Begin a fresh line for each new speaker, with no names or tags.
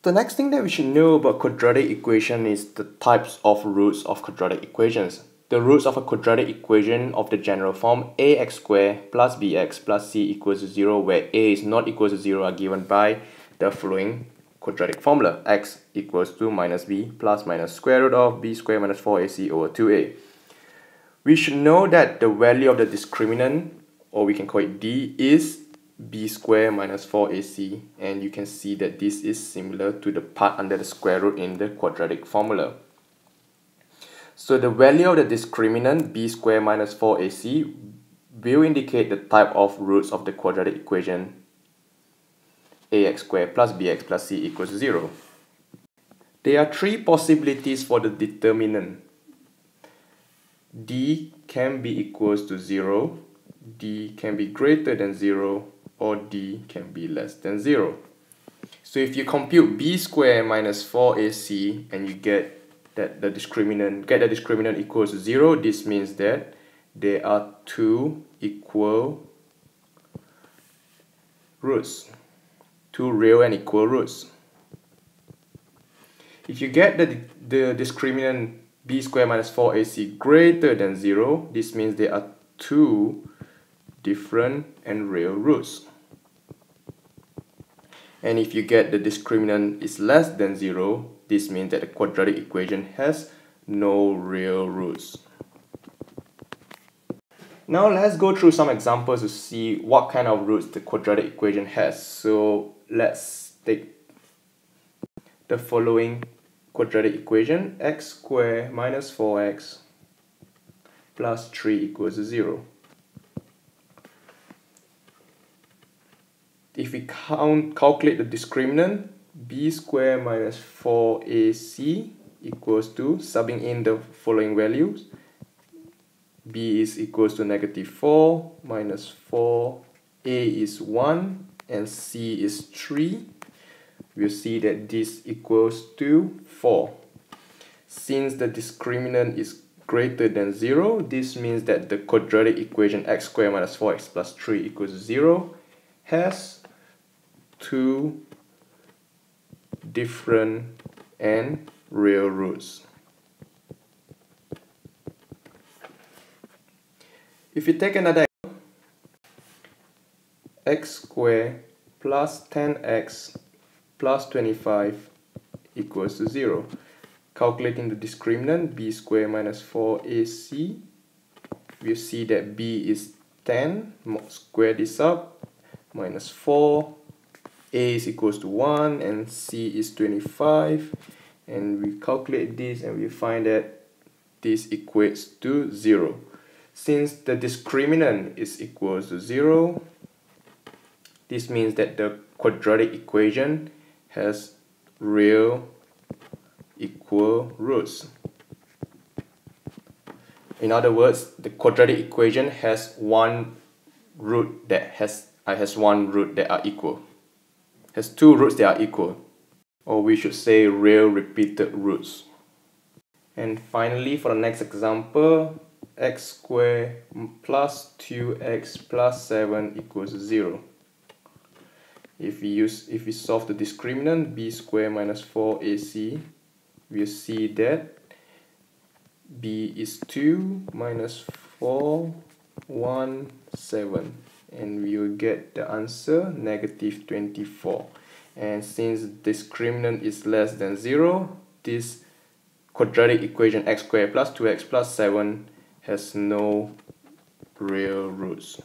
The next thing that we should know about quadratic equation is the types of roots of quadratic equations. The roots of a quadratic equation of the general form ax squared plus bx plus c equals to 0, where a is not equal to 0 are given by the following quadratic formula. X equals to minus b plus minus square root of b squared minus 4ac over 2a. We should know that the value of the discriminant, or we can call it d, is b squared minus 4ac, and you can see that this is similar to the part under the square root in the quadratic formula. So the value of the discriminant b squared minus 4ac will indicate the type of roots of the quadratic equation ax squared plus bx plus c equals 0. There are three possibilities for the determinant. D can be equals to 0, D can be greater than 0, or D can be less than 0. So if you compute b squared minus 4ac and you get that the discriminant equals to 0, this means that there are two equal roots, two real and equal roots. If you get the discriminant b squared minus 4ac greater than 0, this means there are two different and real roots. And if you get the discriminant is less than 0, this means that the quadratic equation has no real roots. Now let's go through some examples to see what kind of roots the quadratic equation has. So let's take the following quadratic equation: x squared minus 4x plus 3 equals to 0. If we calculate the discriminant, b squared minus 4ac equals to, subbing in the following values, b is equals to -4, minus 4, a is 1, and c is 3. We'll see that this equals to 4. Since the discriminant is greater than 0, this means that the quadratic equation x squared minus 4x plus 3 equals 0 has two different and real roots. If you take another example, x squared plus 10x plus 25 equals to 0. Calculating the discriminant b squared minus 4ac, we'll see that b is 10, square this up, minus 4, a is equals to 1, and c is 25, and we calculate this and we find that this equates to 0. Since the discriminant is equals to 0, this means that the quadratic equation has real equal roots. In other words, the quadratic equation has one root that has are equal. Has two roots that are equal, or we should say real repeated roots. And finally, for the next example, x squared plus 2x plus 7 equals 0. If we solve the discriminant b squared minus 4ac, we'll see that b is 2 minus 4, 1, 7, and we will get the answer -24. And since discriminant is less than 0, this quadratic equation x squared plus 2x plus 7 has no real roots.